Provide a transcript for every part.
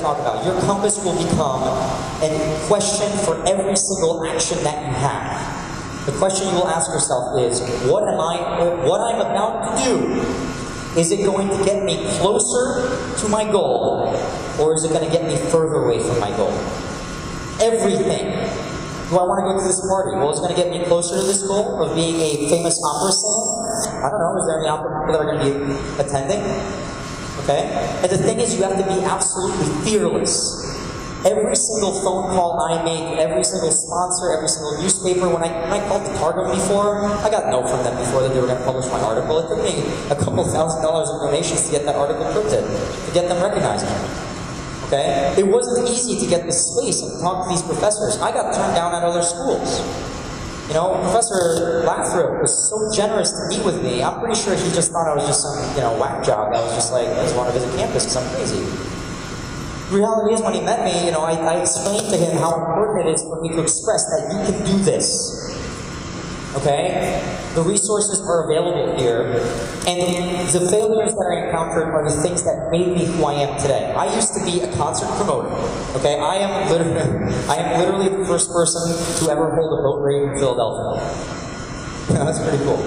talk about. Your compass will become a question for every single action that you have. The question you will ask yourself is, what I'm about to do, is it going to get me closer to my goal, or is it going to get me further away from my goal? Everything. Do I want to go to this party? Well, it's going to get me closer to this goal of being a famous opera singer. I don't know, is there any opera people that are going to be attending? Okay? And the thing is, you have to be absolutely fearless. Every single phone call I make, every single sponsor, every single newspaper, when I called the Targum before, I got no from them before that they were going to publish my article. It took me a couple $1,000s in donations to get that article printed, to get them recognized. Okay? It wasn't easy to get this space and talk to these professors. I got turned down at other schools. You know, Professor Lathrop was so generous to meet with me. I'm pretty sure he just thought I was just some, whack job that was just like, I just want to visit campus because I'm crazy. The reality is, when he met me, I explained to him how important it is for me to express that you can do this. Okay? The resources are available here, and the failures that I encountered are the things that made me who I am today. I used to be a concert promoter. Okay? I am literally the first person to ever hold a boat race in Philadelphia. That's pretty cool.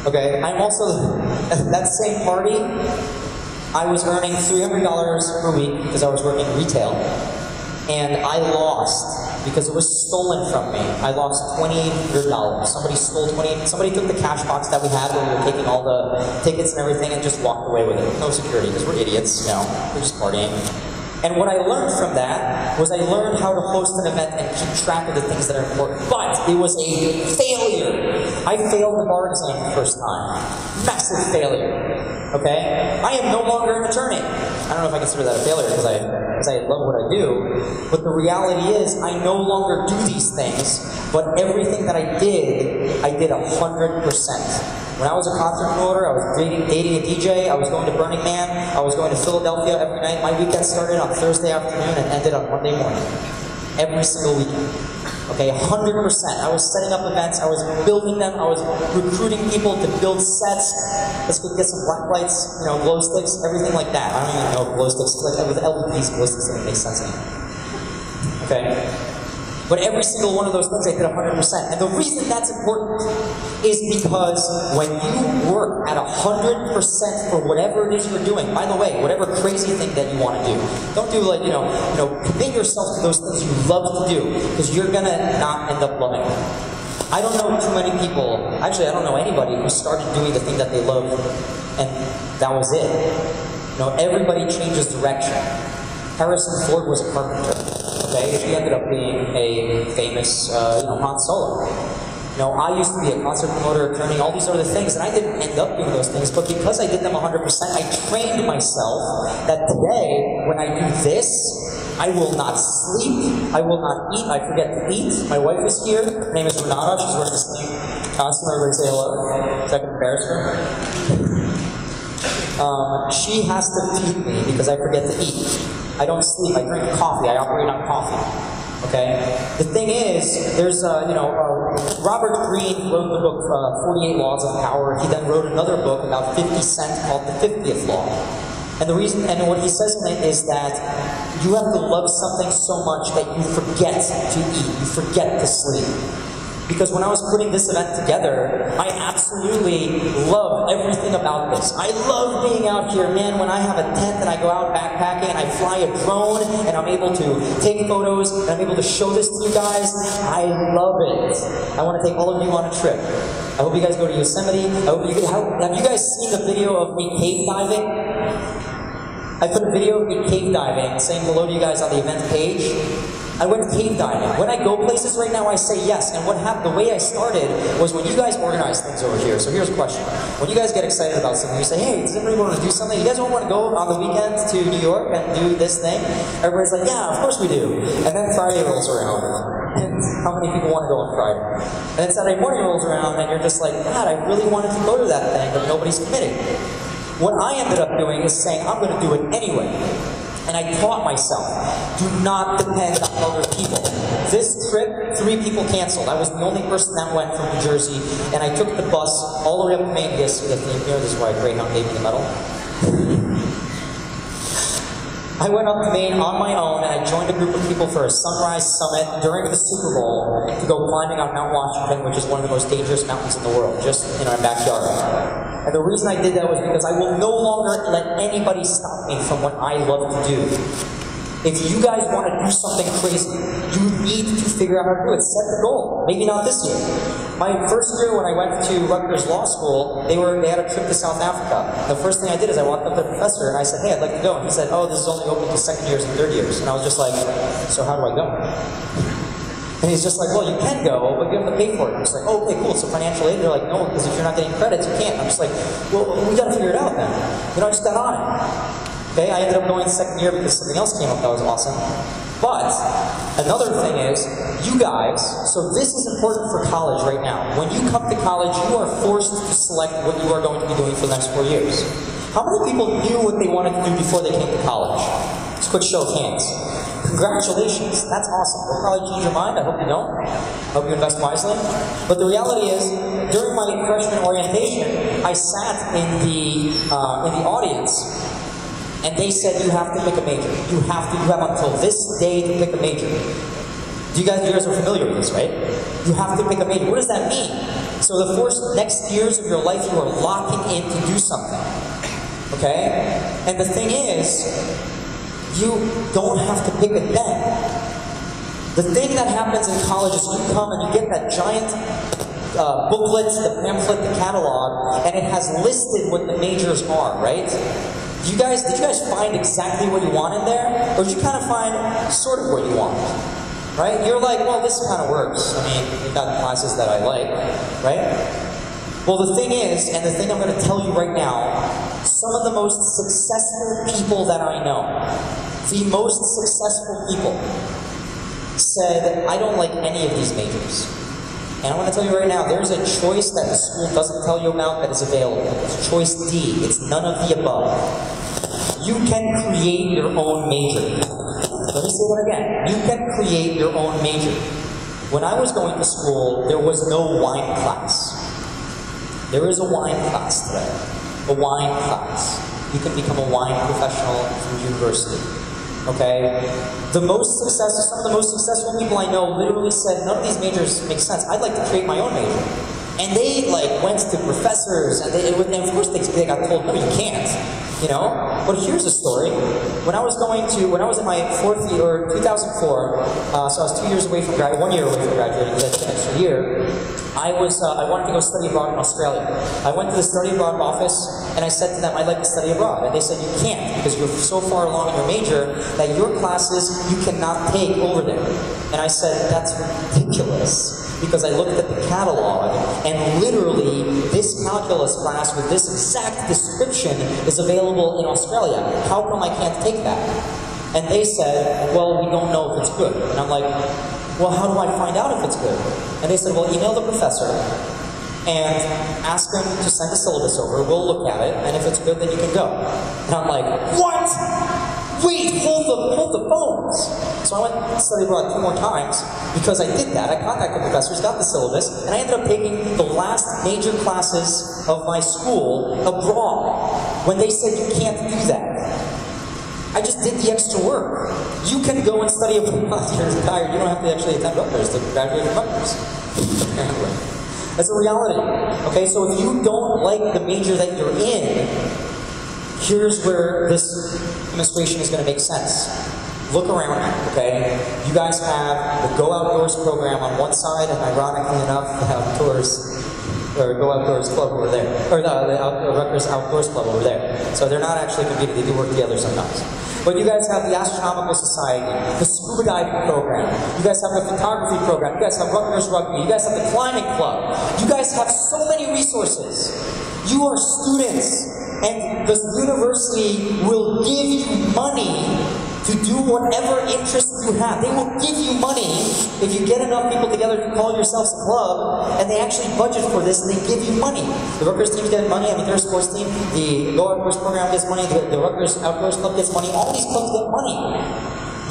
Okay? I'm also, at that same party, I was earning $300 per week because I was working retail, and I lost because it was stolen from me. I lost $2,800. Somebody took the cash box that we had where we were taking all the tickets and everything and just walked away with it. No security, because we're idiots, we're just partying. And what I learned from that was I learned how to host an event and keep track of the things that are important. But it was a failure. I failed the bar exam the first time. Massive failure. Okay? I am no longer an attorney. I don't know if I consider that a failure because I love what I do. But the reality is, I no longer do these things, but everything that I did 100%. When I was a concert promoter, I was dating a DJ, I was going to Burning Man, I was going to Philadelphia every night. My weekend started on Thursday afternoon and ended on Monday morning. Every single weekend. Okay, 100%. I was setting up events, I was building them, I was recruiting people to build sets. Let's go get some black lights, glow sticks, everything like that. I don't even know glow sticks, like with LEDs, glow sticks doesn't make sense anymore. Okay? But every single one of those things I did 100%. And the reason that's important is because when you work at 100% for whatever it is you're doing, by the way, whatever crazy thing that you want to do, don't do like, commit yourself to those things you love to do, because you're going to not end up loving them. I don't know too many people, actually I don't know anybody who started doing the thing that they love and that was it. Everybody changes direction. Harrison Ford was a carpenter. Okay, he ended up being a famous, Han Solo. I used to be a concert promoter, attorney, all these other things, and I didn't end up doing those things, but because I did them 100%, I trained myself that today, when I do this, I will not sleep, I will not eat, I forget to eat. My wife is here, her name is Renata, she's wearing the same costume, everybody say hello, so I can embarrass her. She has to feed me because I forget to eat. I don't sleep, I drink coffee, I operate on coffee, okay? The thing is, there's, Robert Greene wrote the book 48 Laws of Power. He then wrote another book about 50 Cent called The 50th Law. And the reason, and what he says in it is that you have to love something so much that you forget to eat, you forget to sleep. Because when I was putting this event together, I absolutely love everything about this. I love being out here, man, when I have a tent and I go out backpacking and I fly a drone and I'm able to take photos and I'm able to show this to you guys. I love it. I want to take all of you on a trip. I hope you guys go to Yosemite. Have you guys seen the video of me cave diving? I put a video of me cave diving, saying hello to you guys on the event page. I went cave diving. When I go places right now, I say yes. And what happened, the way I started was when you guys organize things over here. So here's a question. When you guys get excited about something, you say, hey, does everybody want to do something? You guys don't want to go on the weekends to New York and do this thing? Everybody's like, yeah, of course we do. And then Friday rolls around. And how many people want to go on Friday? And then Saturday morning rolls around and you're just like, God, I really wanted to go to that thing, but nobody's committing. What I ended up doing is saying, I'm going to do it anyway. And I taught myself, do not depend on other people. This trip, 3 people canceled. I was the only person that went from New Jersey, and I took the bus all the way up to Maine. Yes, this is why Greyhound gave me the medal. I went up to Maine on my own, and I joined a group of people for a sunrise summit during the Super Bowl to go climbing on Mount Washington, which is one of the most dangerous mountains in the world, just in our backyard. And the reason I did that was because I will no longer let anybody stop me from what I love to do. If you guys want to do something crazy, you need to figure out how to do it. Set the goal. Maybe not this year. My first year when I went to Rutgers Law School, they had a trip to South Africa. The first thing I did is I walked up to the professor and I said, hey, I'd like to go. And he said, oh, this is only open to second years and third years. And I was just like, so how do I go? And he's just like, well, you can go, but you have to pay for it. I'm just like, oh, okay, cool. So financial aid? They're like, no, because if you're not getting credits, you can't. I'm just like, well, we got to figure it out then. You know, I just got on it. Okay, I ended up going second year because something else came up that was awesome. But another thing is, you guys, so this is important for college right now. When you come to college, you are forced to select what you are going to be doing for the next 4 years. How many people knew what they wanted to do before they came to college? Just a quick show of hands. Congratulations, that's awesome. You'll probably change your mind, I hope you don't. I hope you invest wisely. But the reality is, during my freshman orientation, I sat in the audience, and they said, you have to pick a major. You have until this day to pick a major. You guys are familiar with this, right? You have to pick a major. What does that mean? So the first next years of your life, you are locking in to do something. Okay? And the thing is, you don't have to pick it then. The thing that happens in college is you come and you get that giant booklet, the pamphlet, the catalog, and it has listed what the majors are, right? Did you guys find exactly what you want in there? Or did you kind of find sort of what you want? Right? You're like, well, this kind of works. I mean, you've got classes that I like, right? Well, the thing is, and the thing I'm going to tell you right now, some of the most successful people that I know, the most successful people, said, I don't like any of these majors. And I'm going to tell you right now, there's a choice that the school doesn't tell you about that is available. It's choice D. It's none of the above. You can create your own major. Let me say that again. You can create your own major. When I was going to school, there was no wine class. There is a wine class today. A wine class. You can become a wine professional from university. Okay? Some of the most successful people I know literally said, none of these majors make sense. I'd like to create my own major. And they went to professors, and of course they got told, no, you can't. You know? But here's a story. When I was in my fourth year, 2004, so I was 2 years away from 1 year away from graduating, that's an extra year, I wanted to go study abroad in Australia. I went to the study abroad office, and I said to them, I'd like to study abroad. And they said, you can't, because you're so far along in your major that your classes you cannot take over there. And I said, that's ridiculous. Because I looked at the catalog, and literally, this calculus class with this exact description is available in Australia. How come I can't take that? And they said, well, we don't know if it's good. And I'm like, well, how do I find out if it's good? And they said, well, email the professor, and ask him to send the syllabus over, we'll look at it, and if it's good, then you can go. And I'm like, what? Wait, hold the phones. So I went to study abroad 2 more times because I did that. I contacted professors, got the syllabus, and I ended up taking the last major classes of my school abroad when they said you can't do that. I just did the extra work. You can go and study abroad. You're retired. You don't have to actually attend Rutgers to graduate from Rutgers. Anyway, that's a reality. Okay, so if you don't like the major that you're in, here's where this demonstration is going to make sense. Look around you, okay? You guys have the Go Outdoors program on one side, and ironically enough, the Go Outdoors Club over there. Or the Rutgers Outdoors Club over there. So they're not actually competing, they do work together sometimes. But you guys have the Astronomical Society, the Scuba Diving Program, you guys have the Photography Program, you guys have Rutgers Rugby, you guys have the Climbing Club. You guys have so many resources. You are students, and the university will give you money to do whatever interest you have. They will give you money if you get enough people together to call yourselves a club, and they actually budget for this, and they give you money. The Rutgers team's getting money, I mean, their sports team, the Go Outdoors program gets money, the Rutgers Outdoors Club gets money, all these clubs get money.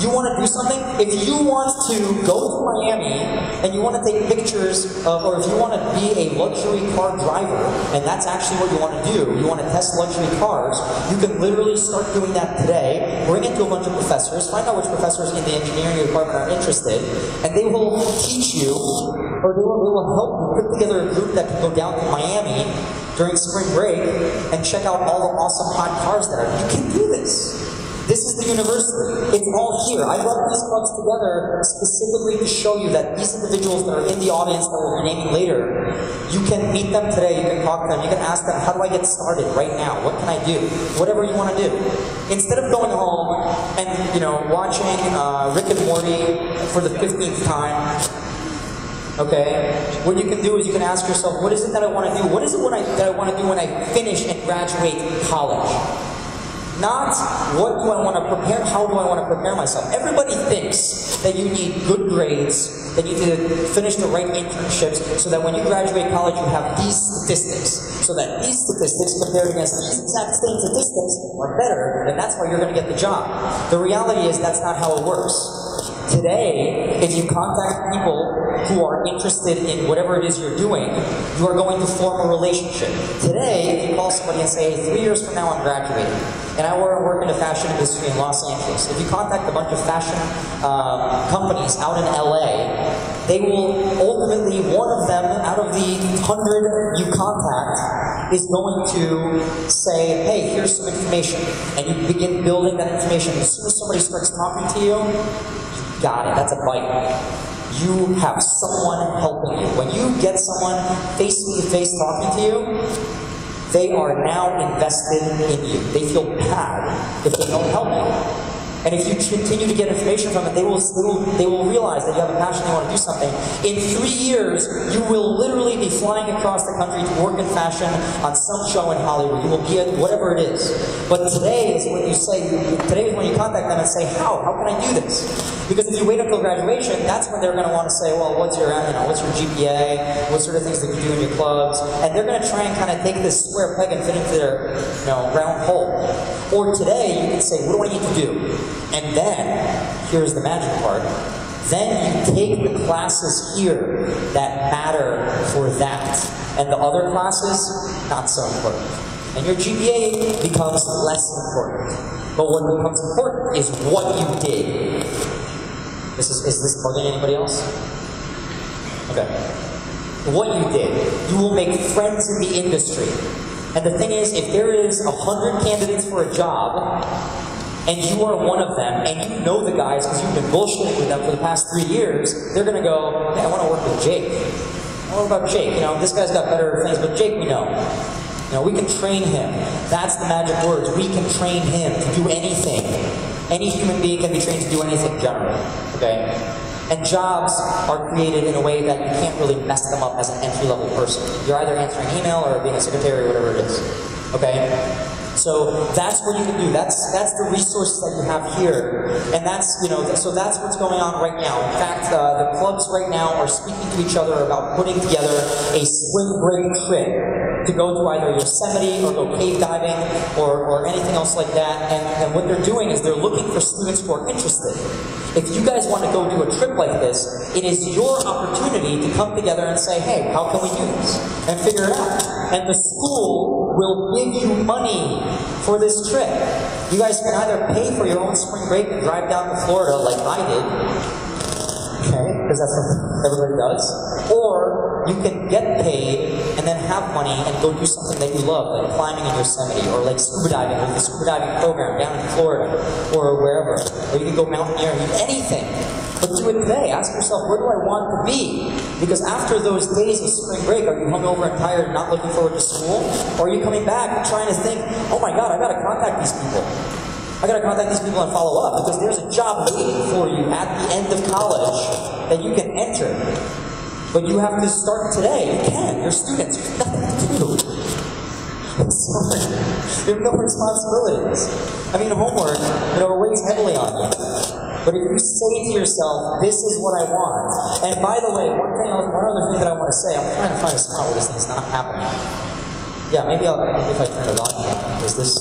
You want to do something? If you want to go to Miami and you want to take pictures of, or if you want to be a luxury car driver, and that's actually what you want to do, you want to test luxury cars, you can literally start doing that today. Bring it to a bunch of professors, find out which professors in the engineering department are interested, and they will teach you, or they will help you put together a group that can go down to Miami during spring break and check out all the awesome hot cars that are. You can do this. This is the university. It's all here. I brought these clubs together specifically to show you that these individuals that are in the audience that we'll be naming later, you can meet them today, you can talk to them, you can ask them, how do I get started right now? What can I do? Whatever you want to do. Instead of going home and, watching Rick and Morty for the 15th time, okay, what you can do is you can ask yourself, what is it that I want to do? What is it that I want to do when I finish and graduate college? Not what do I want to prepare, how do I want to prepare myself? Everybody thinks that you need good grades, that you need to finish the right internships, so that when you graduate college you have these statistics. So that these statistics compared against these exact same statistics are better, and that's why you're going to get the job. The reality is that's not how it works. Today, if you contact people who are interested in whatever it is you're doing, you are going to form a relationship. Today, if you call somebody and say, hey, 3 years from now I'm graduating, and I work in the fashion industry in Los Angeles. If you contact a bunch of fashion companies out in LA, they will ultimately, one of them out of the 100 you contact is going to say, hey, here's some information. And you begin building that information. As soon as somebody starts talking to you, you got it, that's a bite. You have someone helping you. When you get someone face-to-face talking to you, they are now invested in you. They feel bad if they don't help you. And if you continue to get information from it, they will realize that you have a passion, they want to do something. In 3 years, you will literally be flying across the country to work in fashion on some show in Hollywood. You will be at whatever it is. But today is when you say, today is when you contact them and say, how can I do this? Because if you wait until graduation, that's when they're going to want to say, well, what's your GPA? What sort of things do you do in your clubs? And they're going to try and kind of take this square peg and fit into their round hole. Or today, you can say, what do I need to do? And then, here's the magic part, then you take the classes here that matter for that. And the other classes, not so important. And your GPA becomes less important. But what becomes important is what you did. Is this bugging anybody else? Okay. What you did. You will make friends in the industry. And the thing is, if there is 100 candidates for a job, and you are one of them, and you know the guys because you've been bullshitting with them for the past 3 years, they're going to go, hey, I want to work with Jake. What about Jake? This guy's got better things, but Jake we know. We can train him. That's the magic words. We can train him to do anything. Any human being can be trained to do anything generally, okay? And jobs are created in a way that you can't really mess them up as an entry-level person. You're either answering email or being a secretary or whatever it is, okay? So that's what you can do. That's the resources that you have here, and that's so that's what's going on right now. In fact, the clubs right now are speaking to each other about putting together a spring break trip to go to either Yosemite or go cave diving or anything else like that. And what they're doing is they're looking for students who are interested. If you guys want to go do a trip like this, it is your opportunity to come together and say, hey, how can we do this? And figure it out. And the school will give you money for this trip. You guys can either pay for your own spring break and drive down to Florida like I did, okay, because that's what everybody does, or you can get paid and then have money and go do something that you love, like climbing in Yosemite, or like scuba diving with the scuba diving program down in Florida, or wherever, or you can go mountaineering, anything. But do it today. Ask yourself, where do I want to be? Because after those days of spring break, are you hungover and tired and not looking forward to school? Or are you coming back and trying to think, oh my God, I gotta contact these people. I gotta contact these people and follow up, because there's a job waiting for you at the end of college that you can enter. But you have to start today. You can. You're students. There's nothing to do. You have no responsibilities. Homework, weighs heavily on you. But if you say to yourself, this is what I want, and by the way, one other thing that I want to say, I'm trying to find a spot where this thing's not happening. Yeah, maybe if I turn it on here. Is this,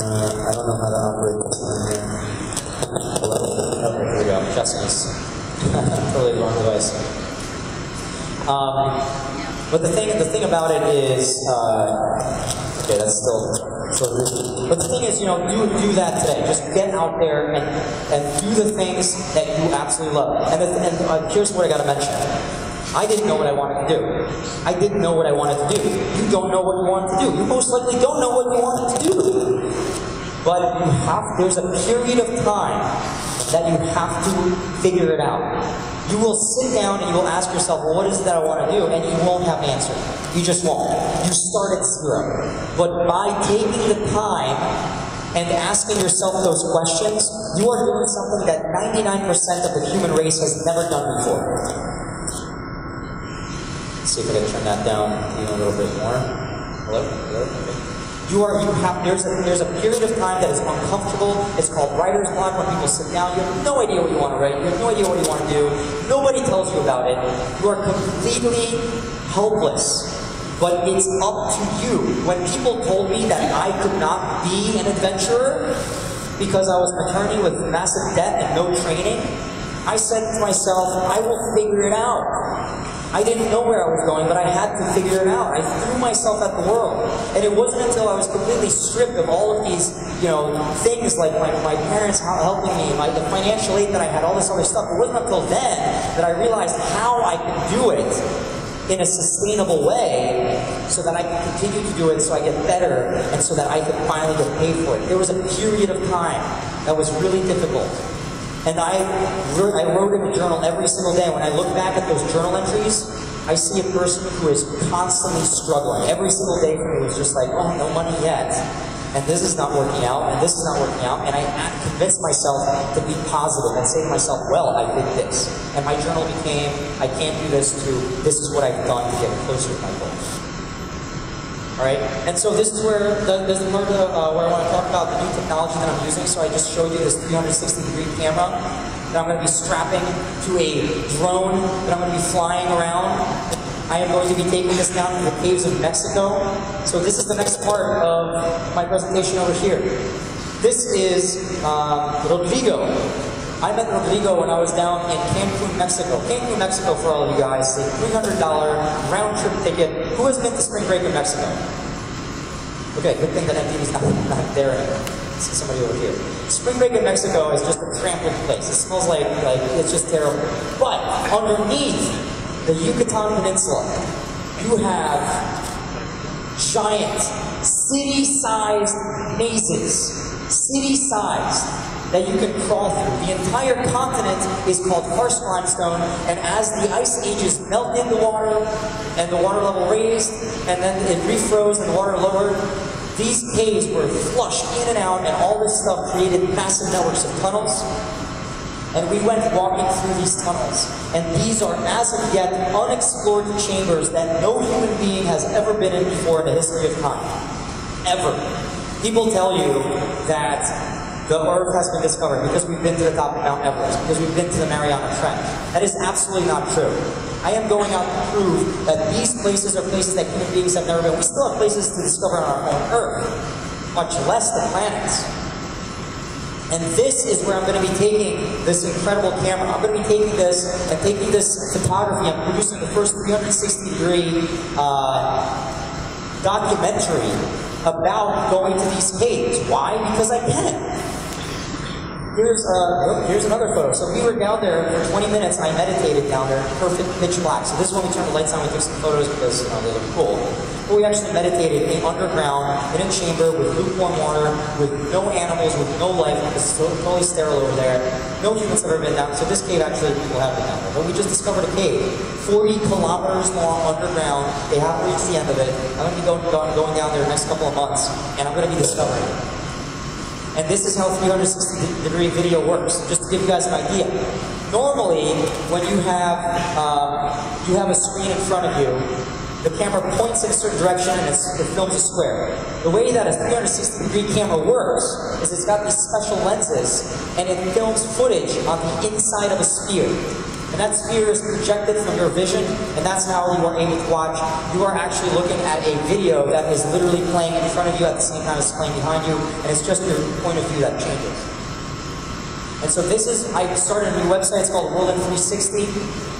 I don't know how to operate this one here. Yes. Totally the wrong device. But the thing about it is, okay, that's still. But the thing is, you know, do that today. Just get out there and do the things that you absolutely love. And here's what I got to mention. I didn't know what I wanted to do. I didn't know what I wanted to do. You don't know what you wanted to do. You most likely don't know what you wanted to do. But there's a period of time that you have to figure it out. You will sit down and you will ask yourself, well, what is it that I want to do? And you won't have an answer. You just won't. You start at zero. But by taking the time and asking yourself those questions, you are doing something that 99% of the human race has never done before. Let's see if I can turn that down even a little bit more. Hello? Okay. There's a period of time that is uncomfortable. It's called writer's block, when people sit down. You have no idea what you want to write. You have no idea what you want to do. Nobody tells you about it. You are completely helpless. But it's up to you. When people told me that I could not be an adventurer because I was an attorney with massive debt and no training, I said to myself, I will figure it out. I didn't know where I was going, but I had to figure it out. I threw myself at the world. And it wasn't until I was completely stripped of all of these, you know, things like my parents helping me, the financial aid that I had, all this other stuff. It wasn't until then that I realized how I could do it in a sustainable way so that I could continue to do it so I get better and so that I could finally get paid for it. There was a period of time that was really difficult. And I wrote in a journal every single day. When I look back at those journal entries, I see a person who is constantly struggling. Every single day for me was just like, oh, no money yet. And this is not working out, and this is not working out. And I convinced myself to be positive and say to myself, well, I did this. And my journal became, I can't do this, to this is what I've done to get closer to my goals. Alright, and so this is where there's the part where I want to talk about the new technology that I'm using. So I just showed you this 360-degree camera that I'm going to be strapping to a drone that I'm going to be flying around. I am going to be taking this down to the caves of Mexico. So this is the next part of my presentation over here. This is Rodrigo. I met Rodrigo when I was down in Cancun, Mexico. Cancun, Mexico, for all of you guys, a $300 round-trip ticket. Who has been to spring break in Mexico? Okay, good thing that MTV's not there anymore. I see somebody over here. Spring break in Mexico is just a trampled place. It smells like it's just terrible. But underneath the Yucatan Peninsula, you have giant, city-sized mazes. City-sized. That you can crawl through. The entire continent is called karst limestone, and as the ice ages melted the water, and the water level raised, and then it refroze and the water lowered, these caves were flushed in and out, and all this stuff created massive networks of tunnels. And we went walking through these tunnels, and these are as of yet unexplored chambers that no human being has ever been in before in the history of time. Ever. People tell you that the Earth has been discovered because we've been to the top of Mount Everest, because we've been to the Mariana Trench. That is absolutely not true. I am going out to prove that these places are places that human beings have never been. We still have places to discover on our own Earth, much less the planets. And this is where I'm going to be taking this incredible camera. I'm going to be taking this and taking this photography. I'm producing the first 360-degree documentary about going to these caves. Why? Because I can. Here's another photo. So we were down there for 20 minutes. I meditated down there in perfect pitch black. So this is when we turned the lights on. We took some photos because they look cool. But we actually meditated underground in a chamber with lukewarm water, with no animals, with no life. It's totally sterile over there. No humans have ever been down. So this cave actually people have been down there. But we just discovered a cave, 40 kilometers long underground. They haven't reached the end of it. I'm going to be going down there the next couple of months, and I'm going to be discovering it. And this is how 360-degree video works, just to give you guys an idea. Normally, when you have a screen in front of you, the camera points in a certain direction and it films a square. The way that a 360-degree camera works is it's got these special lenses, and it films footage on the inside of a sphere. And that sphere is projected from your vision, and that's how you are able to watch. You are actually looking at a video that is literally playing in front of you at the same time as playing behind you, and it's just your point of view that changes. And so this is, I started a new website, it's called World in 360.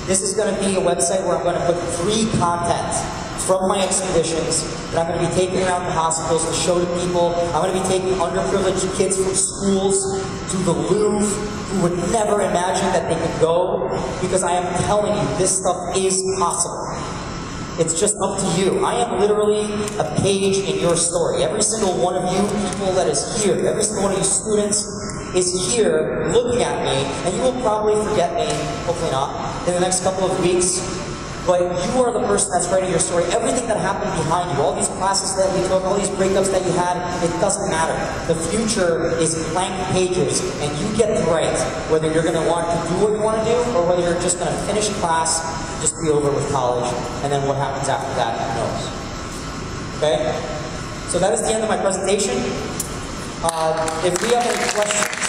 This is going to be a website where I'm going to put free content from my expeditions that I'm going to be taking around the hospitals to show to people. I'm going to be taking underprivileged kids from schools to the Louvre who would never imagine that they could go, because I am telling you, this stuff is possible. It's just up to you. I am literally a page in your story. Every single one of you people that is here, every single one of you students is here looking at me, and you will probably forget me, hopefully not, in the next couple of weeks. But you are the person that's writing your story. Everything that happened behind you, all these classes that you took, all these breakups that you had, it doesn't matter. The future is blank pages, and you get to write whether you're going to want to do what you want to do, or whether you're just going to finish class, just be over with college, and then what happens after that, who knows. Okay? So that is the end of my presentation. If we have any questions,